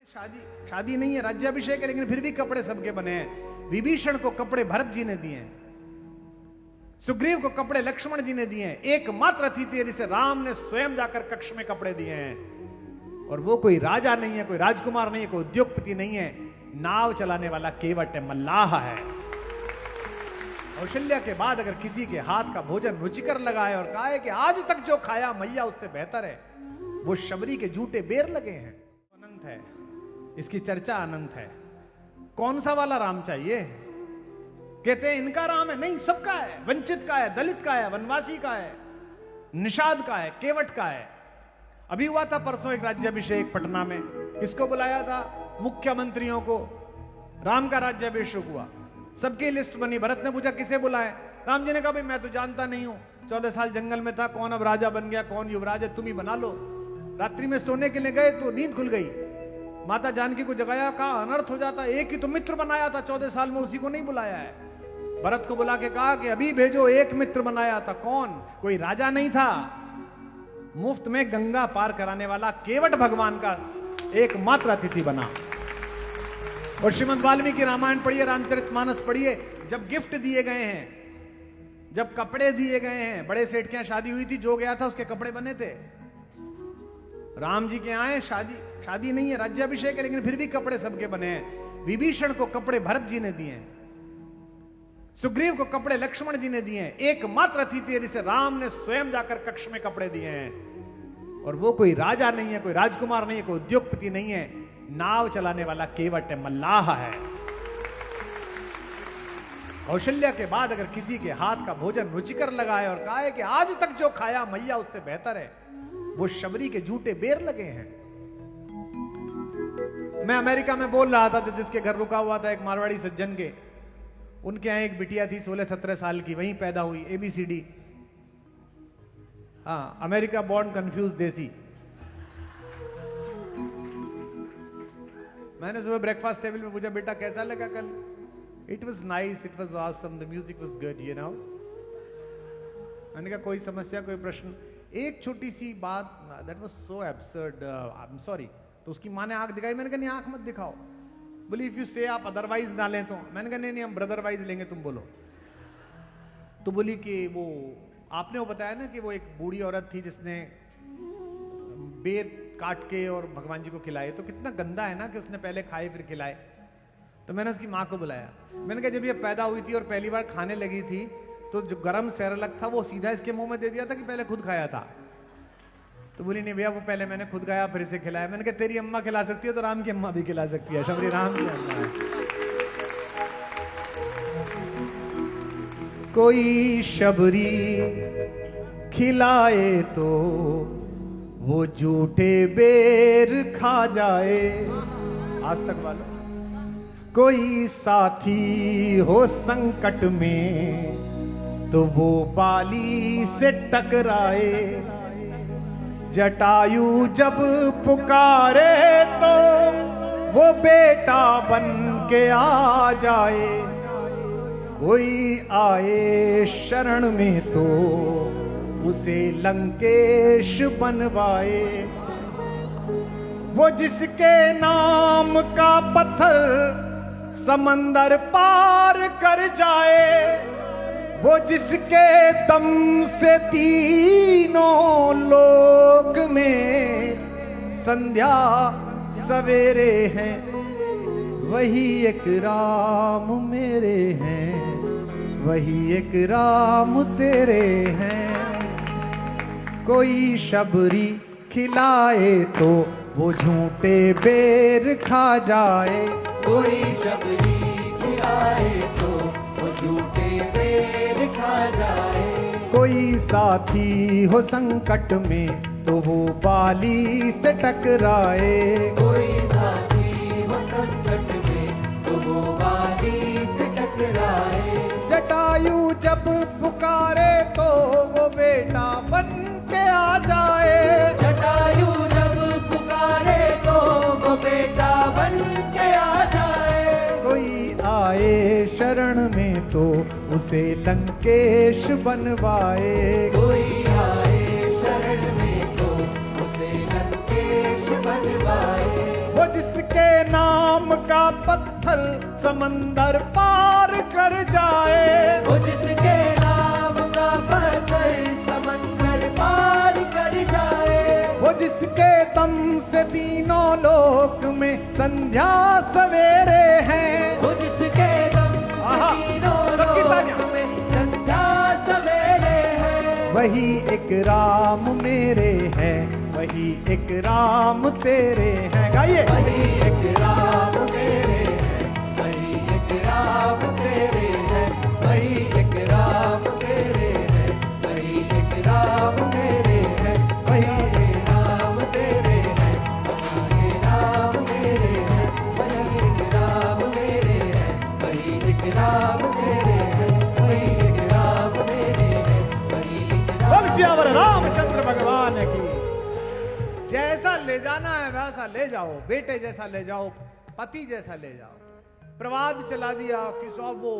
शादी शादी नहीं है, राज्याभिषेक है, लेकिन फिर भी कपड़े सबके बने हैं। विभीषण को कपड़े भरत जी ने दिए हैं, सुग्रीव को कपड़े लक्ष्मण जी ने दिए हैं, एकमात्र अतिथि है जिसे राम ने स्वयं जाकर कक्ष में कपड़े दिए हैं। और वो कोई राजा नहीं है, कोई राजकुमार नहीं है, कोई उद्योगपति नहीं है, नाव चलाने वाला केवट है, मल्लाह है। कौशल्या के बाद अगर किसी के हाथ का भोजन रुचिकर लगा है और कहा है कि आज तक जो खाया मैया उससे बेहतर है, वो शबरी के झूठे बेर लगे हैं। अनंत है, इसकी चर्चा अनंत है। कौन सा वाला राम चाहिए? कहते हैं इनका राम है, नहीं सबका है, वंचित का है, दलित का है, वनवासी का है, निषाद का है, केवट का है। अभी हुआ था परसों एक राज्याभिषेक पटना में, किसको बुलाया था? मुख्यमंत्रियों को। राम का राज्याभिषेक हुआ, सबकी लिस्ट बनी। भरत ने पूछा किसे बुलाए? राम जी ने कहा भाई मैं तो जानता नहीं हूं, 14 साल जंगल में था, कौन अब राजा बन गया, कौन युवराज है, तुम ही बना लो। रात्रि में सोने के लिए गए तो नींद खुल गई, माता जानकी को जगाया, कहा अनर्थ हो जाता, एक ही तो मित्र बनाया था 14 साल में, उसी को नहीं बुलाया है। भरत को बुला के कहा कि अभी भेजो, एक मित्र बनाया था। कौन? कोई राजा नहीं था, मुफ्त में गंगा पार कराने वाला केवट भगवान का एकमात्र अतिथि बना। और श्रीमद् वाल्मीकि रामायण पढ़िए, रामचरितमानस पढ़िए, जब गिफ्ट दिए गए हैं, जब कपड़े दिए गए हैं, बड़े सेठ के यहां शादी हुई थी, जो गया था उसके कपड़े बने थे। राम जी के आए, शादी नहीं है, राज्याभिषेक है, लेकिन फिर भी कपड़े सबके बने हैं। विभीषण को कपड़े भरत जी ने दिए हैं, सुग्रीव को कपड़े लक्ष्मण जी ने दिए हैं, एकमात्र अतिथि है जिसे राम ने स्वयं जाकर कक्ष में कपड़े दिए हैं। और वो कोई राजा नहीं है, कोई राजकुमार नहीं है, कोई उद्योगपति नहीं है, नाव चलाने वाला केवट है, मल्लाह है। कौशल्या के बाद अगर किसी के हाथ का भोजन रुचिकर लगा है और कहा है कि आज तक जो खाया मैया उससे बेहतर है, वो शबरी के झूठे बेर लगे हैं। मैं अमेरिका में बोल रहा था तो जिसके घर रुका हुआ था एक मारवाड़ी सज्जन के, उनके यहाँ एक बिटिया थी 16-17 साल की, वहीं पैदा हुई, ABCD। हाँ, अमेरिका बॉर्न कंफ्यूज देसी। मैंने सुबह ब्रेकफास्ट टेबल में पूछा, बेटा कैसा लगा कल? It was nice, it was awesome, the music was good, you know. मैंने कहा कोई समस्या, कोई प्रश्न? एक छोटी सी बात, that was so absurd, I am sorry. तो उसकी माँ ने आंख दिखाई, मैंने कहा नहीं आंख मत दिखाओ। बोली इफ यू से आप अदरवाइज ना लें तो। मैंने कहा नहीं हम ब्रदरवाइज लेंगे, तुम बोलो। तो बोली कि वो आपने वो बताया ना कि वो एक बूढ़ी औरत थी जिसने बेर काट के और भगवान जी को खिलाए, तो कितना गंदा है ना कि उसने पहले खाए फिर खिलाए। तो मैंने उसकी माँ को बुलाया, मैंने कहा जब ये पैदा हुई थी और पहली बार खाने लगी थी तो जो गरम सेरेलक था वो सीधा इसके मुंह में दे दिया था कि पहले खुद खाया था? तो बोली नहीं भैया वो पहले मैंने खुद खाया फिर इसे खिलाया। मैंने कहा तेरी अम्मा खिला सकती है तो राम की अम्मा भी खिला सकती है, शबरी राम की अम्मा है। कोई शबरी खिलाए तो वो झूठे बेर खा जाए। आज तक वालों, कोई साथी हो संकट में तो वो बाली से टकराए। जटायु जब पुकारे तो वो बेटा बन के आ जाए। कोई आए शरण में तो उसे लंकेश बनवाए। वो जिसके नाम का पत्थर समंदर पार कर जाए, वो जिसके दम से तीनों लोक में संध्या सवेरे हैं, वही एक राम मेरे हैं, वही एक राम तेरे हैं। कोई शबरी खिलाए तो वो झूठे बेर खा जाए। कोई शबरी खिलाए तो वो झूठे बेर खा जाए। कोई साथी हो संकट में तो वो बाली से टकराए। कोई साथी हो संकट में तो वो बाली से टकराए। जटायु जब पुकारे तो वो बेटा बन के आ जाए। जटायु जब पुकारे तो वो बेटा बन के आ जाए। कोई आए शरण में तो उसे लंकेश बनवाए। कोई आए शरण में तो उसे लंकेश बनवाए। वो जिसके नाम का पत्थर समंदर पार कर जाए, वो जिसके नाम का पत्थर समंदर पार कर जाए, वो जिसके दम से तीनों लोक में संध्या सवेरे हैं, वो जिसके दम आहा, से तीनों सबकी तालियां। लोक में संध्या सवेरे हैं, वही एक राम मेरे है, वही एक राम तेरे हैं। गाइए। वही एक राम तेरे हैं, वही एक राम तेरे हैं, वही एक राम तेरे हैं, वही एक राम तेरे हैं, वही एक राम तेरे हैं, वही एक राम तेरे हैं, वही एक राम तेरे हैं, वही एक राम तेरे हैं, वही एक राम तेरे हैं, वही एक बोल सियावर रामचंद्र भगवान की। जैसा ले जाना है वैसा ले जाओ, बेटे जैसा ले जाओ, पति जैसा ले जाओ। प्रवाद चला दिया कि साहब वो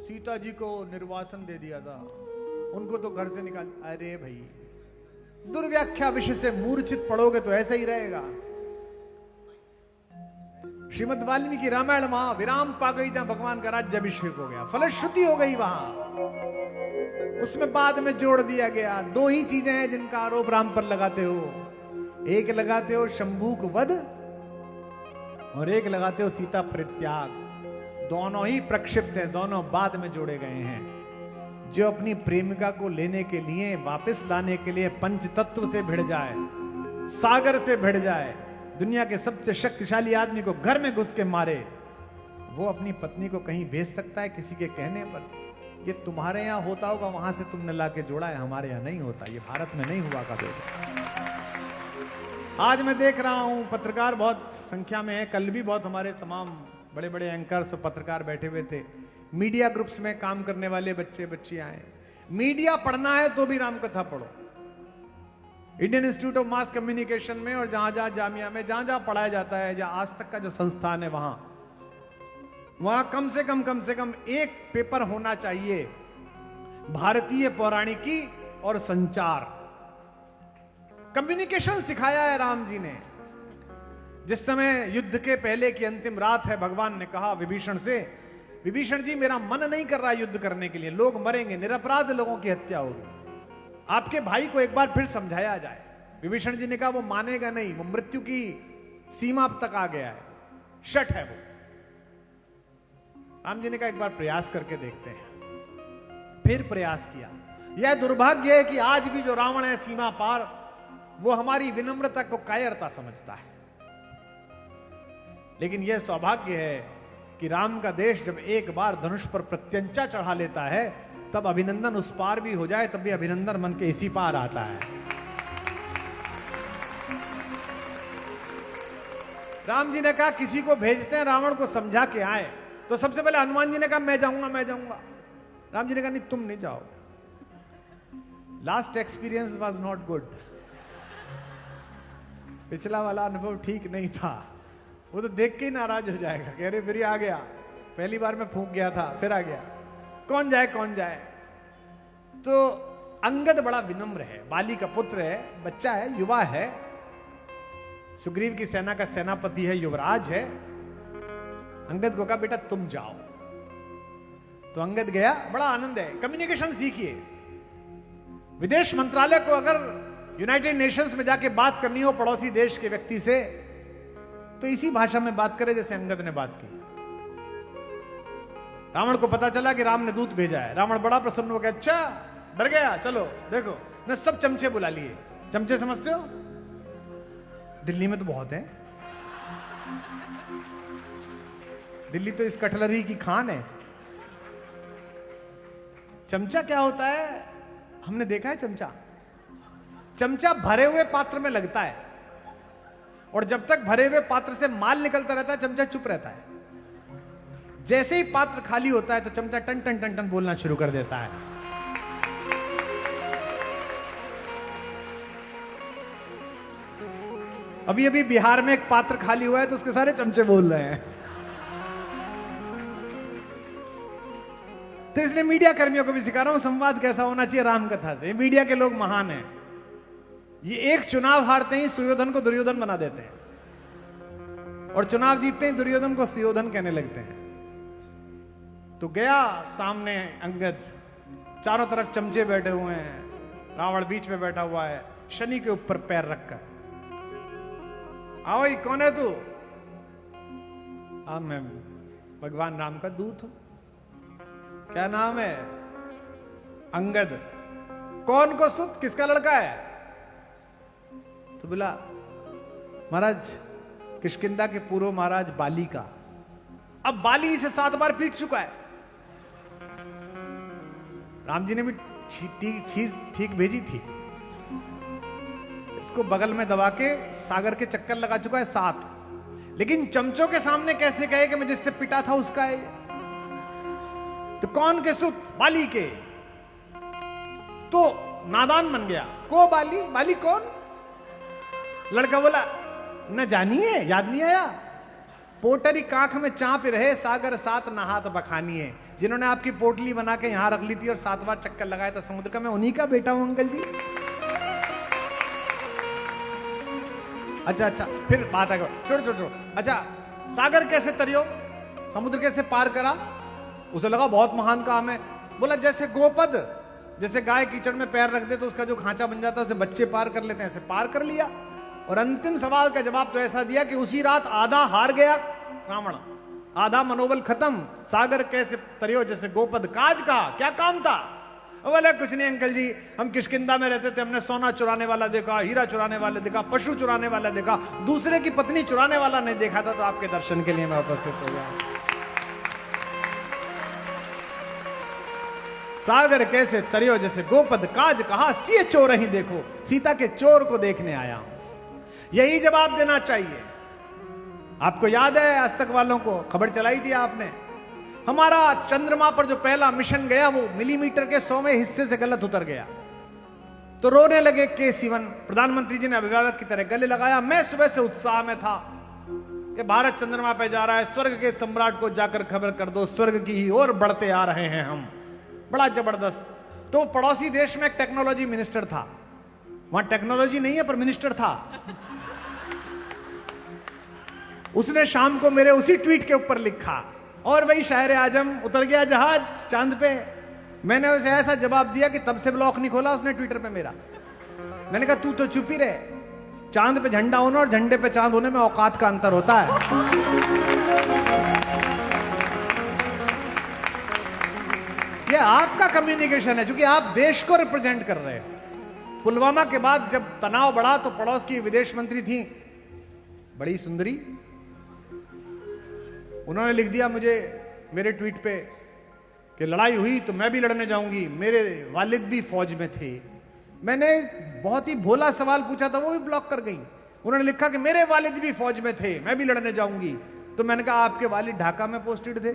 सीता जी को निर्वासन दे दिया था, उनको तो घर से निकाल। अरे भाई, दुर्व्याख्या विषय से मूर्छित पढ़ोगे तो ऐसा ही रहेगा। श्रीमद् वाल्मीकि रामायण वहां विराम पा गई, जहां भगवान का राज्याभिषेक हो गया, फलश्रुति हो गई वहां। उसमें बाद में जोड़ दिया गया। दो ही चीजें हैं जिनका आरोप राम पर लगाते हो, एक लगाते हो शंभूक वध और एक लगाते हो सीता परित्याग। दोनों ही प्रक्षिप्त हैं, दोनों बाद में जोड़े गए हैं। जो अपनी प्रेमिका को लेने के लिए, वापस लाने के लिए पंच तत्व से भिड़ जाए, सागर से भिड़ जाए, दुनिया के सबसे शक्तिशाली आदमी को घर में घुस के मारे, वो अपनी पत्नी को कहीं भेज सकता है किसी के कहने पर? ये तुम्हारे यहां होता होगा, वहां से तुमने लाके जोड़ा है, हमारे यहां नहीं होता, ये भारत में नहीं हुआ कभी। आज मैं देख रहा हूं पत्रकार बहुत संख्या में है, कल भी बहुत हमारे तमाम बड़े बड़े एंकर्स और पत्रकार बैठे हुए थे, मीडिया ग्रुप्स में काम करने वाले बच्चे बच्चियां हैं। मीडिया पढ़ना है तो भी रामकथा पढ़ो। Indian institute of mass communication में और जहां जहां जामिया में जहां जहां पढ़ाया जाता है, या आज तक का जो संस्थान है, वहां कम से कम एक पेपर होना चाहिए भारतीय पौराणिकी और संचार। कम्युनिकेशन सिखाया है राम जी ने। जिस समय युद्ध के पहले की अंतिम रात है, भगवान ने कहा विभीषण से, विभीषण जी मेरा मन नहीं कर रहा युद्ध करने के लिए, लोग मरेंगे, निरपराध लोगों की हत्या होगी, आपके भाई को एक बार फिर समझाया जाए। विभीषण जी ने कहा वो मानेगा नहीं, वो मृत्यु की सीमा तक आ गया है, शठ है वो। राम जी ने कहा एक बार प्रयास करके देखते हैं। फिर प्रयास किया। यह दुर्भाग्य है कि आज भी जो रावण है सीमा पार, वो हमारी विनम्रता को कायरता समझता है। लेकिन यह सौभाग्य है कि राम का देश जब एक बार धनुष पर प्रत्यंचा चढ़ा लेता है, तब अभिनंदन उस पार भी हो जाए, तब भी अभिनंदन मन के इसी पार आता है। राम जी ने कहा किसी को भेजते हैं रावण को समझा के आए, तो सबसे पहले हनुमान जी ने कहा मैं जाऊंगा मैं जाऊंगा। राम जी ने कहा नहीं तुम नहीं जाओ, last experience was not good, पिछला वाला अनुभव ठीक नहीं था। वो तो देख के ही नाराज हो जाएगा, कह रहे फिर आ गया, पहली बार मैं फूंक गया था फिर आ गया, कौन जाए कौन जाए। तो अंगद बड़ा विनम्र है, बाली का पुत्र है, बच्चा है, युवा है, सुग्रीव की सेना का सेनापति है, युवराज है। अंगद को कहा बेटा तुम जाओ, तो अंगद गया। बड़ा आनंद है, कम्युनिकेशन सीखिए। विदेश मंत्रालय को अगर यूनाइटेड नेशंस में जाके बात करनी हो पड़ोसी देश के व्यक्ति से, तो इसी भाषा में बात करे जैसे अंगद ने बात की। रावण को पता चला कि राम ने दूत भेजा है, रावण बड़ा प्रसन्न हो गया, अच्छा डर गया, चलो देखो ने सब चमचे बुला लिए। चमचे समझते हो, दिल्ली में तो बहुत है, दिल्ली तो इस कटलरी की खान है। चमचा क्या होता है, हमने देखा है चमचा, चमचा भरे हुए पात्र में लगता है, और जब तक भरे हुए पात्र से माल निकलता रहता है चमचा चुप रहता है। जैसे ही पात्र खाली होता है तो चमचा टन टन टन टन बोलना शुरू कर देता है। अभी अभी बिहार में एक पात्र खाली हुआ है तो उसके सारे चमचे बोल रहे हैं। तो इसलिए मीडिया कर्मियों को भी सिखा रहा हूं संवाद कैसा होना चाहिए राम कथा से। मीडिया के लोग महान हैं, ये एक चुनाव हारते ही सुयोधन को दुर्योधन बना देते हैं। और चुनाव जीतते ही दुर्योधन को सुयोधन कहने लगते हैं। तो गया सामने अंगद, चारों तरफ चमचे बैठे हुए हैं, रावण बीच में बैठा हुआ है, शनि के ऊपर पैर रखकर। आओ, कौन है तू? मैं भगवान राम का दूत हूं। क्या नाम है? अंगद। कौन को सुत, किसका लड़का है? तो बोला महाराज किष्किंधा के पूर्व महाराज बाली का। अब बाली इसे 7 बार पीट चुका है। राम जी ने भी चीज ठीक भेजी थी, इसको बगल में दबा के सागर के चक्कर लगा चुका है 7। लेकिन चमचों के सामने कैसे कहे कि मैं जिससे पिटा था उसका है? तो कौन के सुत? बाली के। तो नादान बन गया। को बाली? बाली कौन? लड़का बोला न जानिए, याद नहीं आया? पोटरी कांख में चांप रहे, सागर 7 नहात बखानी है। जिन्होंने आपकी पोटली बना के यहां रख ली थी और 7 बार चक्कर लगाया था समुद्र का, मैं उन्हीं का बेटा हूं अंकल जी। अच्छा, फिर बात आगे छोड़। अच्छा, सागर कैसे तरियो, समुद्र कैसे पार करा? उसे लगा बहुत महान काम है। बोला जैसे गोपद, जैसे गाय कीचड़ में पैर रख दे तो उसका जो खांचा बन जाता है उसे बच्चे पार कर लेते हैं, ऐसे पार कर लिया। और अंतिम सवाल का जवाब तो ऐसा दिया कि उसी रात आधा हार गया रावण, आधा मनोबल खत्म। सागर कैसे तरियो जैसे गोपद, काज का क्या काम था? बोले कुछ नहीं अंकल जी, हम किष्किंधा में रहते थे, हमने सोना चुराने वाला देखा, हीरा चुराने वाला देखा, पशु चुराने वाला देखा, दूसरे की पत्नी चुराने वाला नहीं देखा था, तो आपके दर्शन के लिए मैं उपस्थित हो गया। सागर कैसे तरियो जैसे गोपद, काज कहा सिए चोर ही देखो, सीता के चोर को देखने आया हूं। यही जवाब देना चाहिए। आपको याद है आज तक वालों को खबर चलाई थी आपने, हमारा चंद्रमा पर जो पहला मिशन गया वो मिलीमीटर के 100वें हिस्से से गलत उतर गया। तो रोने लगे के सिवन। प्रधानमंत्री जी ने अभिभावक की तरह गले लगाया। मैं सुबह से उत्साह में था कि भारत चंद्रमा पे जा रहा है, स्वर्ग के सम्राट को जाकर खबर कर दो, स्वर्ग की ही ओर बढ़ते आ रहे हैं हम, बड़ा जबरदस्त। तो पड़ोसी देश में एक टेक्नोलॉजी मिनिस्टर था, वहां टेक्नोलॉजी नहीं है पर मिनिस्टर था। उसने शाम को मेरे उसी ट्वीट के ऊपर लिखा, और भाई शायर आजम उतर गया जहाज चांद पे। मैंने उसे ऐसा जवाब दिया कि तब से ब्लॉक नहीं खोला उसने ट्विटर पे मेरा। मैंने कहा तू तो चुप ही रहे, चांद पे झंडा होना और झंडे पे चांद होने में औकात का अंतर होता है। यह आपका कम्युनिकेशन है, क्योंकि आप देश को रिप्रेजेंट कर रहे हैं। पुलवामा के बाद जब तनाव बढ़ा तो पड़ोस की विदेश मंत्री थी बड़ी सुंदरी, उन्होंने लिख दिया मुझे मेरे ट्वीट पे कि लड़ाई हुई तो मैं भी लड़ने जाऊंगी, मेरे वालिद भी फौज में थे। मैंने बहुत ही भोला सवाल पूछा था, वो भी ब्लॉक कर गई। उन्होंने लिखा कि मेरे वालिद भी फौज में थे, मैं भी लड़ने जाऊंगी। तो मैंने कहा आपके वालिद ढाका में पोस्टेड थे?